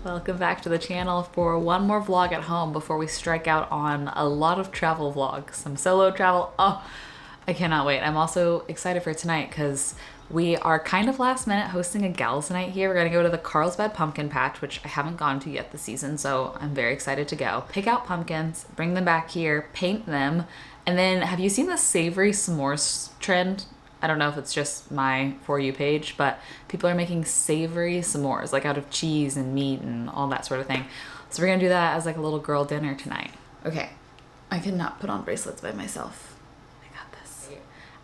Welcome back to the channel for one more vlog at home before we strike out on a lot of travel vlogs, some solo travel. Oh, I cannot wait. I'm also excited for tonight because we are kind of last minute hosting a gals night here. We're gonna go to the Carlsbad pumpkin patch, which I haven't gone to yet this season, so I'm very excited to go. Pick out pumpkins, bring them back here, paint them, and then have you seen the savory s'mores trend? I don't know if it's just my For You page, but people are making savory s'mores, like out of cheese and meat and all that sort of thing. So we're gonna do that as like a little girl dinner tonight. Okay, I cannot put on bracelets by myself. I got this.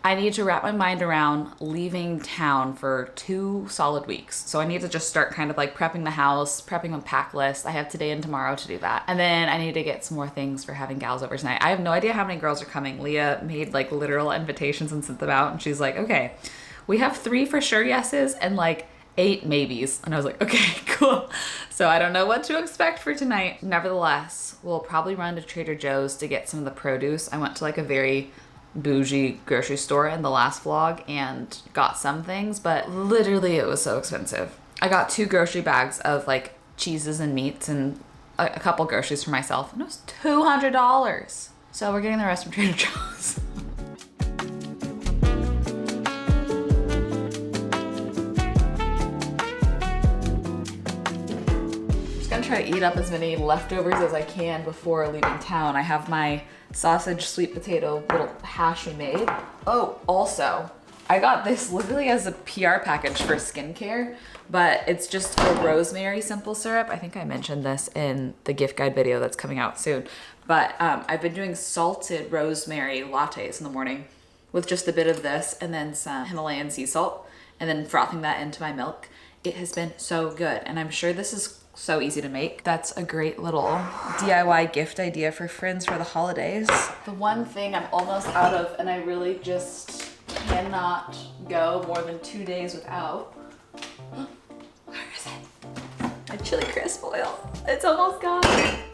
I need to wrap my mind around leaving town for 2 solid weeks. So I need to just start kind of like prepping the house, prepping a pack list. I have today and tomorrow to do that. And then I need to get some more things for having gals over tonight. I have no idea how many girls are coming. Leah made like literal invitations and sent them out. And she's like, okay, we have 3 for sure yeses and like 8 maybes. And I was like, okay, cool. So I don't know what to expect for tonight. Nevertheless, we'll probably run to Trader Joe's to get some of the produce. I went to like a very bougie grocery store in the last vlog and got some things, but literally it was so expensive. I got 2 grocery bags of like cheeses and meats and a couple groceries for myself, and it was $200. So we're getting the rest from Trader Joe's. Just gonna try to eat up as many leftovers as I can before leaving town. I have my sausage sweet potato little hash we made. Oh, also, I got this literally as a PR package for skincare, but it's just a rosemary simple syrup. I think I mentioned this in the gift guide video that's coming out soon. But I've been doing salted rosemary lattes in the morning with just a bit of this and then some Himalayan sea salt and then frothing that into my milk. It has been so good, and I'm sure this is so easy to make. That's a great little DIY gift idea for friends for the holidays. The one thing I'm almost out of, and I really just cannot go more than 2 days without. Where is it? My chili crisp oil. It's almost gone.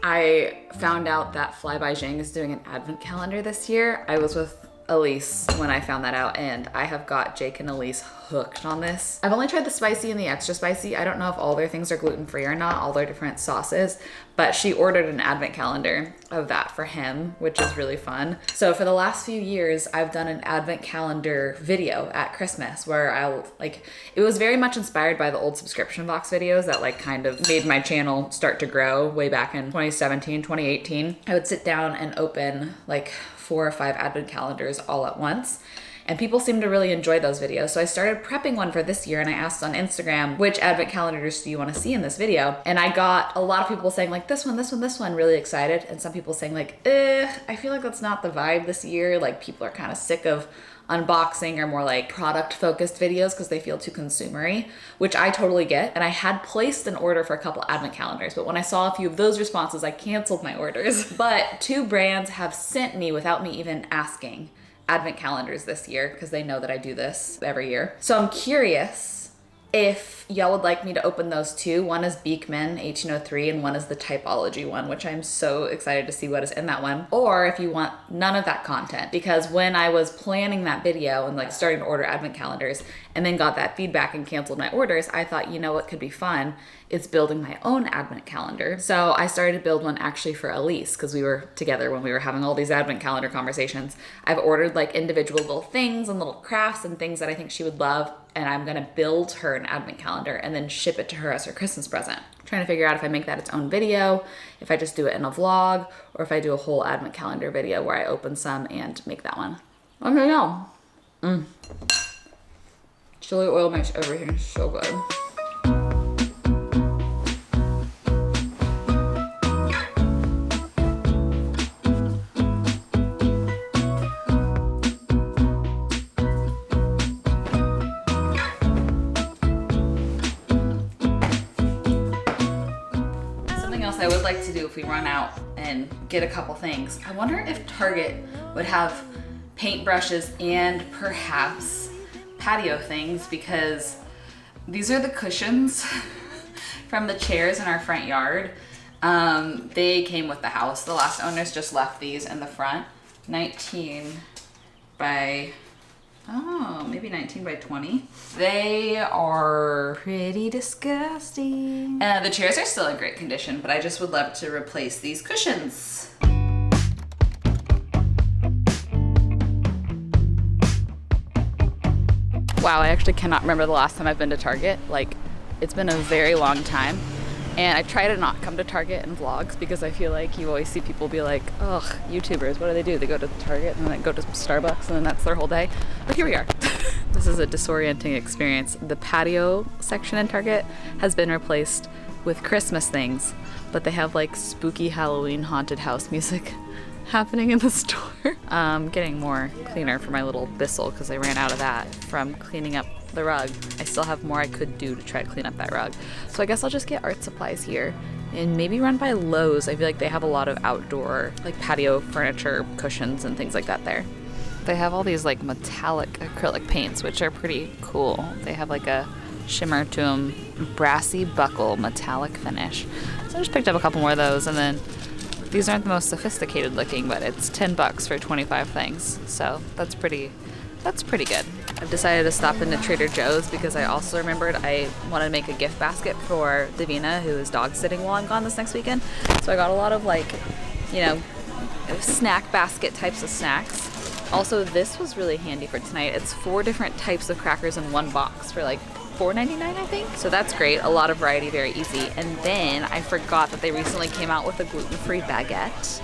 I found out that Fly by Zhang is doing an advent calendar this year. I was with Elise when I found that out, and I have got Jake and Elise hooked on this. I've only tried the spicy and the extra spicy. I don't know if all their things are gluten-free or not, all their different sauces, but she ordered an advent calendar of that for him, which is really fun. So for the last few years, I've done an advent calendar video at Christmas where it was very much inspired by the old subscription box videos that like kind of made my channel start to grow way back in 2017, 2018. I would sit down and open like 4 or 5 advent calendars all at once. And people seem to really enjoy those videos. So I started prepping one for this year, and I asked on Instagram, which advent calendars do you want to see in this video? And I got a lot of people saying like this one, really excited. And some people saying like, I feel like that's not the vibe this year. Like people are kind of sick of unboxing or more like product focused videos because they feel too consumery, which I totally get. And I had placed an order for a couple advent calendars, but when I saw a few of those responses, I canceled my orders. But 2 brands have sent me without me even asking advent calendars this year because they know that I do this every year. So I'm curious if y'all would like me to open those 2. One is Beekman 1803 and one is the Typology one, which I'm so excited to see what is in that one. Or if you want none of that content, because when I was planning that video and like starting to order advent calendars and then got that feedback and canceled my orders, I thought, you know what could be fun is building my own advent calendar. So I started to build one actually for Elise because we were together when we were having all these advent calendar conversations. I've ordered like individual little things and little crafts and things that I think she would love, and I'm gonna build her an advent calendar and then ship it to her as her Christmas present. I'm trying to figure out if I make that its own video, if I just do it in a vlog, or if I do a whole advent calendar video where I open some and make that one. Let me know. Chili oil makes everything so good. I would like to do if we run out and get a couple things. I wonder if Target would have paintbrushes and perhaps patio things, because these are the cushions from the chairs in our front yard. They came with the house. The last owners just left these in the front. 19 by Oh, maybe 19 by 20. They are pretty disgusting. The chairs are still in great condition, but I just would love to replace these cushions. Wow, I actually cannot remember the last time I've been to Target. Like, it's been a very long time. And I try to not come to Target in vlogs because I feel like you always see people be like, ugh, YouTubers, what do? They go to Target and then go to Starbucks and then that's their whole day. But here we are. This is a disorienting experience. The patio section in Target has been replaced with Christmas things, but they have like spooky Halloween haunted house music happening in the store. Getting more cleaner for my little Bissell because I ran out of that from cleaning up the rug. I still have more I could do to try to clean up that rug. So I guess I'll just get art supplies here and maybe run by Lowe's. I feel like they have a lot of outdoor like patio furniture, cushions and things like that there. They have all these like metallic acrylic paints, which are pretty cool. They have like a shimmer to them, brassy buckle metallic finish. So I just picked up a couple more of those, and then these aren't the most sophisticated looking, but it's $10 for 25 things. So that's pretty good. I've decided to stop into Trader Joe's because I also remembered I wanted to make a gift basket for Davina, who is dog sitting while I'm gone this next weekend. So I got a lot of like, you know, snack basket types of snacks. Also, this was really handy for tonight. It's 4 different types of crackers in one box for like $4.99, I think. So that's great. A lot of variety, very easy. And then I forgot that they recently came out with a gluten-free baguette.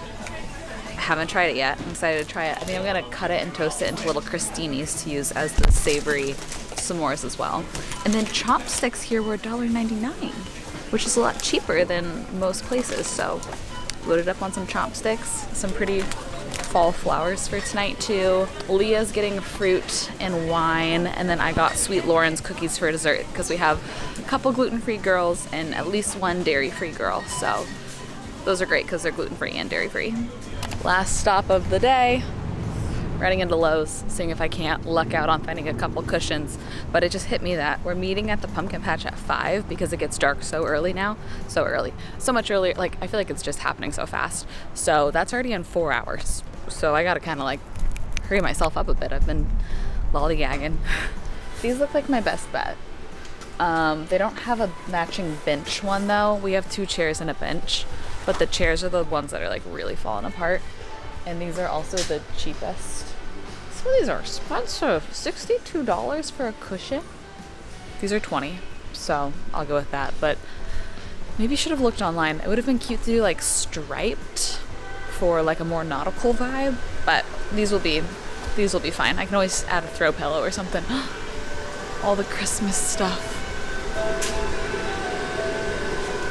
I haven't tried it yet. I'm excited to try it. I think I'm gonna cut it and toast it into little crostinis to use as the savory s'mores as well. And then chopsticks here were $1.99, which is a lot cheaper than most places. So loaded up on some chopsticks, some pretty fall flowers for tonight too. Leah's getting fruit and wine, and then I got Sweet Lauren's cookies for dessert because we have a couple gluten-free girls and at least one dairy-free girl. So those are great because they're gluten-free and dairy-free. Last stop of the day, running into Lowe's, seeing if I can't luck out on finding a couple cushions. But it just hit me that we're meeting at the pumpkin patch at 5 because it gets dark so early now. So early. So much earlier. Like, I feel like it's just happening so fast. So that's already in 4 hours. So I gotta kind of like hurry myself up a bit. I've been lollygagging. These look like my best bet. They don't have a matching bench one though. We have 2 chairs and a bench, but the chairs are the ones that are like really falling apart. And these are also the cheapest. Some of these are expensive. $62 for a cushion. These are $20, so I'll go with that. But maybe should have looked online. It would have been cute to do like striped for like a more nautical vibe, but these will be fine. I can always add a throw pillow or something. All the Christmas stuff.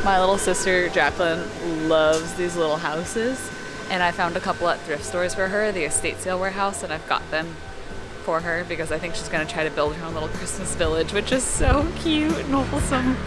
My little sister Jacqueline loves these little houses, and I found a couple at thrift stores for her, the estate sale warehouse, and I've got them for her because I think she's gonna try to build her own little Christmas village, which is so cute and wholesome.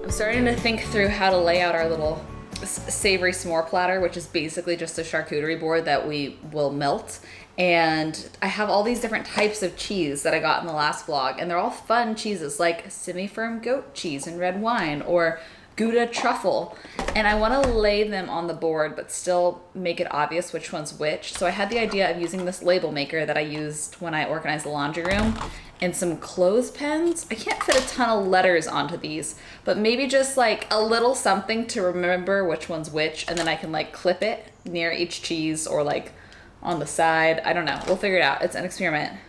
Starting to think through how to lay out our little savory s'more platter, which is basically just a charcuterie board that we will melt. And I have all these different types of cheese that I got in the last vlog, and they're all fun cheeses like semi-firm goat cheese and red wine or Gouda truffle. And I want to lay them on the board but still make it obvious which one's which. So I had the idea of using this label maker that I used when I organized the laundry room and some clothespins. I can't fit a ton of letters onto these, but maybe just like a little something to remember which one's which, and then I can like clip it near each cheese or like on the side. I don't know. We'll figure it out. It's an experiment.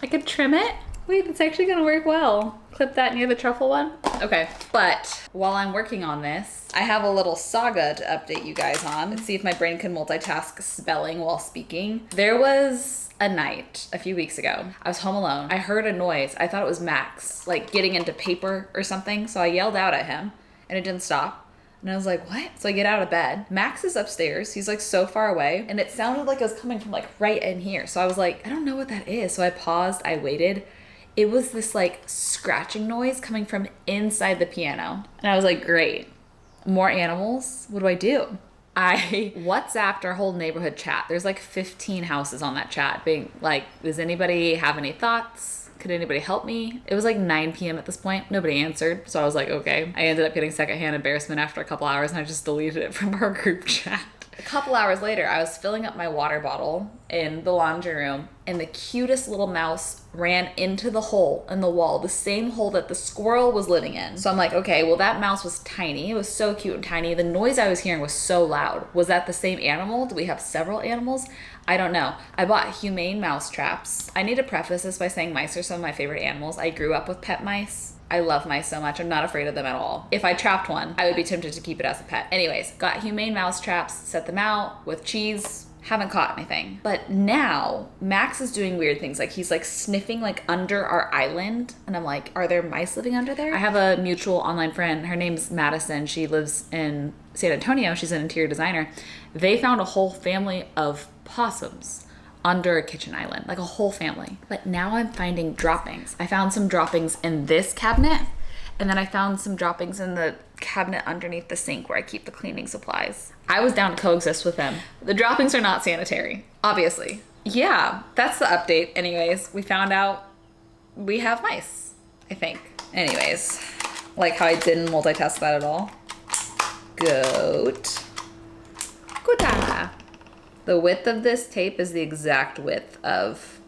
I could trim it. Wait, that's actually gonna work well. Clip that near the truffle one. Okay, but while I'm working on this, I have a little saga to update you guys on. Let's see if my brain can multitask spelling while speaking. There was a night a few weeks ago. I was home alone. I heard a noise. I thought it was Max, like getting into paper or something. So I yelled out at him and it didn't stop. And I was like, what? So I get out of bed. Max is upstairs. He's like so far away. And it sounded like it was coming from like right in here. So I was like, I don't know what that is. So I paused. I waited. It was this like scratching noise coming from inside the piano. And I was like, great. More animals? What do I do? I WhatsApped our whole neighborhood chat. There's like 15 houses on that chat being like, does anybody have any thoughts? Could anybody help me? It was like 9 p.m. at this point. Nobody answered. So I was like, okay. I ended up getting secondhand embarrassment after a couple hours and I just deleted it from our group chat. A couple hours later, I was filling up my water bottle in the laundry room and the cutest little mouse ran into the hole in the wall, the same hole that the squirrel was living in. So I'm like, okay, well that mouse was tiny. It was so cute and tiny. The noise I was hearing was so loud. Was that the same animal? Do we have several animals? I don't know. I bought humane mouse traps. I need to preface this by saying mice are some of my favorite animals. I grew up with pet mice. I love mice so much. I'm not afraid of them at all. If I trapped one, I would be tempted to keep it as a pet. Anyways, got humane mouse traps, set them out with cheese. Haven't caught anything. But now Max is doing weird things. Like he's like sniffing like under our island. And I'm like, are there mice living under there? I have a mutual online friend. Her name's Madison. She lives in San Antonio. She's an interior designer. They found a whole family of possums under a kitchen island, like a whole family. But now I'm finding droppings. I found some droppings in this cabinet, and then I found some droppings in the cabinet underneath the sink where I keep the cleaning supplies. I was down to coexist with them. The droppings are not sanitary, obviously. Yeah, that's the update. Anyways, we found out we have mice, I think. Anyways, like how I didn't multitask that at all. Goat. Gota. The width of this tape is the exact width of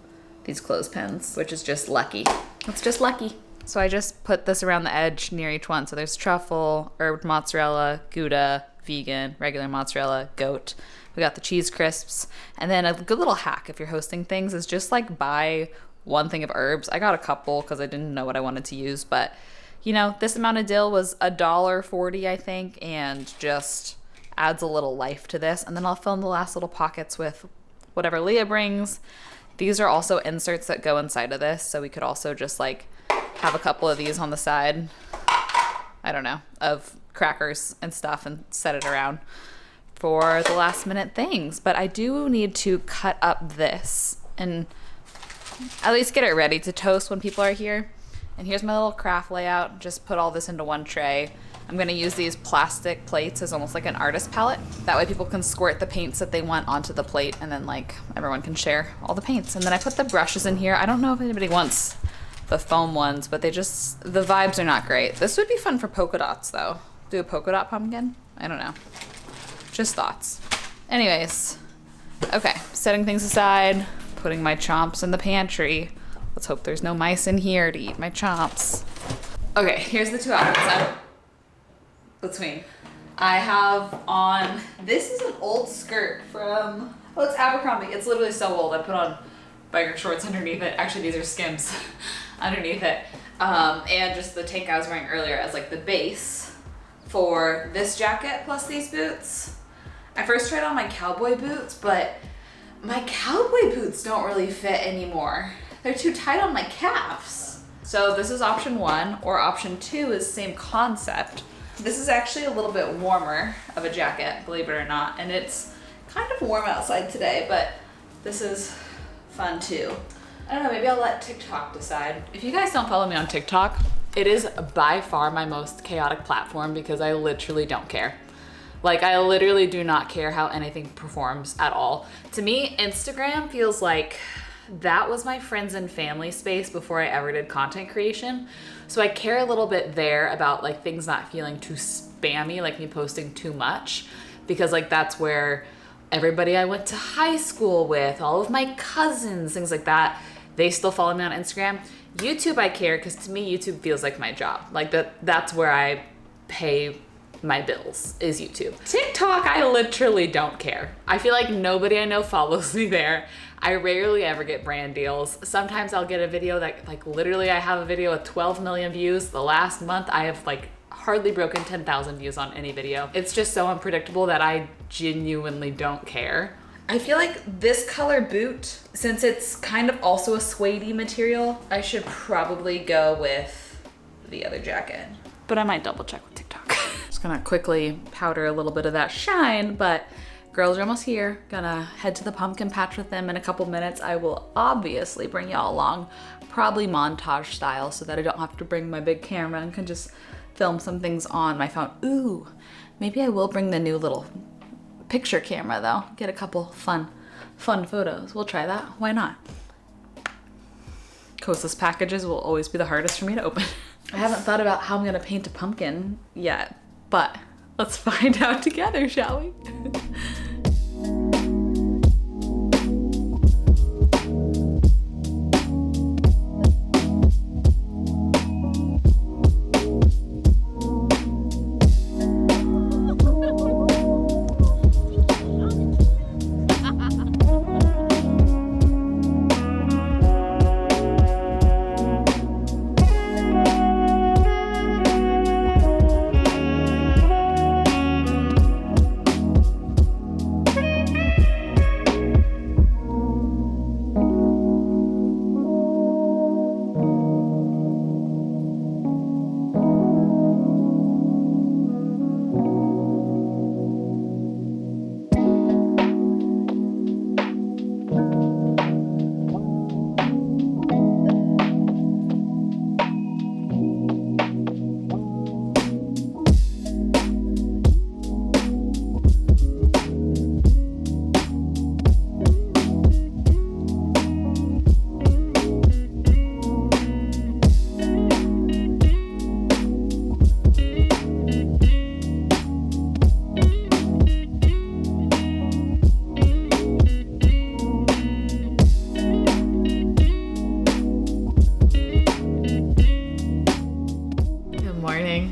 these clothespins, which is just lucky. It's just lucky. So I just put this around the edge near each one. So there's truffle, herb mozzarella, Gouda, vegan, regular mozzarella, goat. We got the cheese crisps. And then a good little hack if you're hosting things is just like buy one thing of herbs. I got a couple because I didn't know what I wanted to use. But, you know, this amount of dill was $1.40, I think, and just adds a little life to this. And then I'll fill in the last little pockets with whatever Leah brings. These are also inserts that go inside of this, so we could also just like have a couple of these on the side, I don't know, of crackers and stuff and set it around for the last minute things. But I do need to cut up this and at least get it ready to toast when people are here. And here's my little craft layout. Just put all this into one tray. I'm gonna use these plastic plates as almost like an artist palette. That way people can squirt the paints that they want onto the plate and then like everyone can share all the paints. And then I put the brushes in here. I don't know if anybody wants the foam ones, but the vibes are not great. This would be fun for polka dots though. Do a polka dot pumpkin? I don't know. Just thoughts. Anyways, okay, setting things aside, putting my chomps in the pantry. Let's hope there's no mice in here to eat my chomps. Okay, here's the two outfits between. I have on, this is an old skirt from, it's Abercrombie. It's literally so old. I put on biker shorts underneath it. Actually, these are Skims underneath it. And just the tank I was wearing earlier as like the base for this jacket plus these boots. I first tried on my cowboy boots, but my cowboy boots don't really fit anymore. They're too tight on my calves. So this is option one, or option two is same concept. This is actually a little bit warmer of a jacket, believe it or not. And it's kind of warm outside today, but this is fun too. I don't know, maybe I'll let TikTok decide. If you guys don't follow me on TikTok, it is by far my most chaotic platform because I literally don't care. Like, I literally do not care how anything performs at all. To me, Instagram feels like that was my friends and family space before I ever did content creation. So I care a little bit there about like things not feeling too spammy, like me posting too much, because like that's where everybody I went to high school with, all of my cousins, things like that, they still follow me on Instagram. YouTube I care because to me YouTube feels like my job. Like that's where I pay my bills, is YouTube. TikTok, I literally don't care. I feel like nobody I know follows me there. I rarely ever get brand deals. Sometimes I'll get a video that like literally I have a video with 12 million views. The last month I have like hardly broken 10,000 views on any video. It's just so unpredictable that I genuinely don't care. I feel like this color boot, since it's kind of also a suede material, I should probably go with the other jacket. But I might double check with TikTok. Just gonna quickly powder a little bit of that shine, but girls are almost here. Gonna head to the pumpkin patch with them in a couple minutes. I will obviously bring y'all along, probably montage style, so that I don't have to bring my big camera and can just film some things on my phone. Ooh, maybe I will bring the new little picture camera though. Get a couple fun photos. We'll try that. Why not? Cosas packages will always be the hardest for me to open. I haven't thought about how I'm gonna paint a pumpkin yet, but let's find out together, shall we?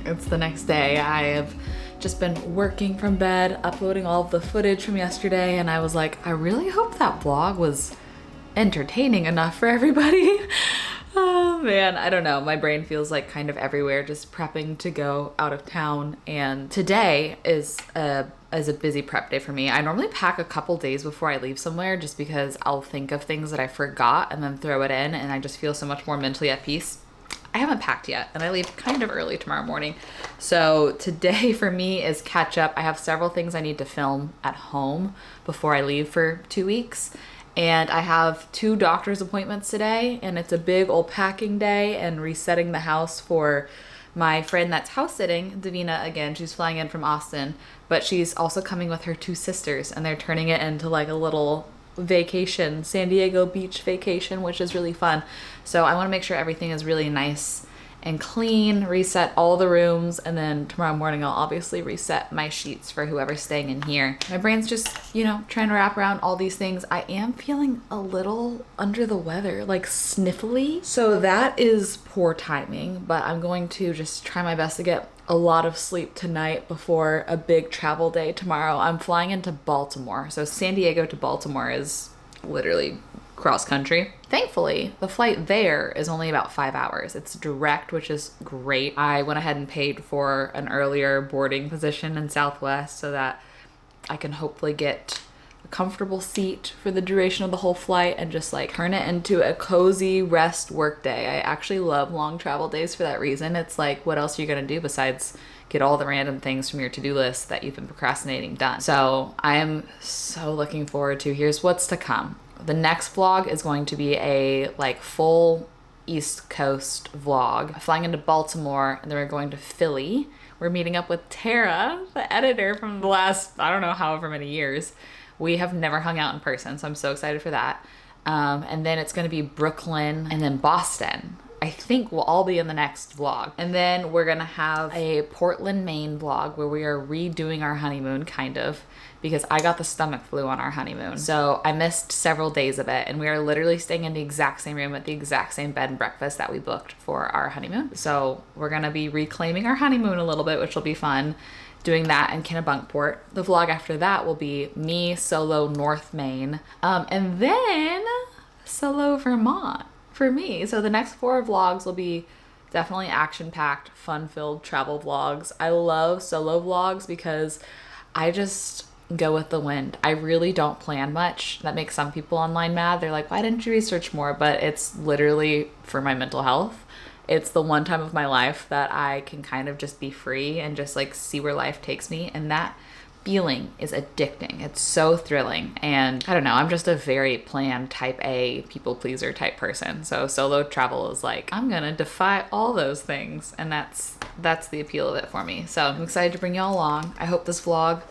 It's the next day. I have just been working from bed, uploading all of the footage from yesterday, and I was like, I really hope that vlog was entertaining enough for everybody. Oh man, I don't know. My brain feels like kind of everywhere, just prepping to go out of town. And today is a busy prep day for me. I normally pack a couple days before I leave somewhere just because I'll think of things that I forgot and then throw it in, and I just feel so much more mentally at peace. I haven't packed yet, and I leave kind of early tomorrow morning. So today for me is catch up. I have several things I need to film at home before I leave for 2 weeks. And I have 2 doctor's appointments today, and it's a big old packing day and resetting the house for my friend that's house sitting, Davina, again. She's flying in from Austin, but she's also coming with her 2 sisters, and they're turning it into like a little vacation, San Diego beach vacation, which is really fun. So I want to make sure everything is really nice and clean, reset all the rooms, and then tomorrow morning I'll obviously reset my sheets for whoever's staying in here. My brain's just, trying to wrap around all these things. I am feeling a little under the weather, like sniffly. So that is poor timing, but I'm going to just try my best to get a lot of sleep tonight before a big travel day tomorrow. I'm flying into Baltimore. So San Diego to Baltimore is literally cross country. Thankfully, the flight there is only about 5 hours. It's direct, which is great. I went ahead and paid for an earlier boarding position in Southwest so that I can hopefully get a comfortable seat for the duration of the whole flight and just like turn it into a cozy rest work day. I actually love long travel days for that reason. It's like, what else are you gonna do besides get all the random things from your to-do list that you've been procrastinating done? So I am so looking forward to, here's what's to come. The next vlog is going to be a like full East Coast vlog. Flying into Baltimore, and then we're going to Philly. We're meeting up with Tara, the editor from the last, I don't know, however many years. We have never hung out in person, so I'm so excited for that. And then it's going to be Brooklyn and then Boston. I think will all be in the next vlog. And then we're gonna have a Portland, Maine vlog where we are redoing our honeymoon, kind of, because I got the stomach flu on our honeymoon. So I missed several days of it, and we are literally staying in the exact same room at the exact same bed and breakfast that we booked for our honeymoon. So we're gonna be reclaiming our honeymoon a little bit, which will be fun, doing that in Kennebunkport. The vlog after that will be me solo North Maine, and then solo Vermont for me. So the next 4 vlogs will be definitely action-packed, fun-filled travel vlogs. I love solo vlogs because I just go with the wind. I really don't plan much. That makes some people online mad. They're like, why didn't you research more? But it's literally for my mental health. It's the one time of my life that I can kind of just be free and just like see where life takes me. And that feeling is addicting. It's so thrilling. And I don't know, I'm just a very planned type A people pleaser type person. So solo travel is like, I'm gonna defy all those things. And that's the appeal of it for me. So I'm excited to bring y'all along. I hope this vlog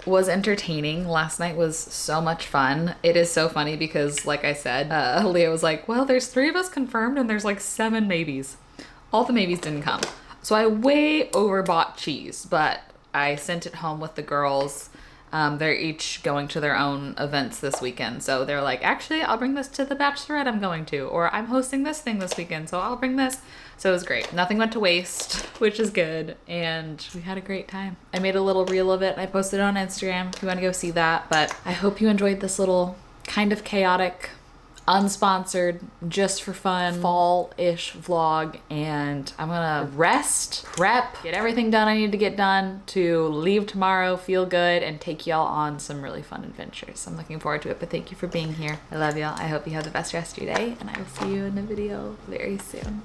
was entertaining. Last night was so much fun. It is so funny because, like I said, Leah was like, well, there's 3 of us confirmed and there's like 7 maybes. All the maybes didn't come. So I way overbought cheese, but I sent it home with the girls. They're each going to their own events this weekend. So they're like, actually, I'll bring this to the bachelorette I'm going to, or I'm hosting this thing this weekend, so I'll bring this. So it was great. Nothing went to waste, which is good. And we had a great time. I made a little reel of it and I posted it on Instagram if you want to go see that. But I hope you enjoyed this little kind of chaotic, unsponsored, just for fun, fall-ish vlog. And I'm gonna rest, prep, get everything done I need to get done to leave tomorrow, feel good, and take y'all on some really fun adventures. I'm looking forward to it, but thank you for being here. I love y'all. I hope you have the best rest of your day, and I will see you in a video very soon.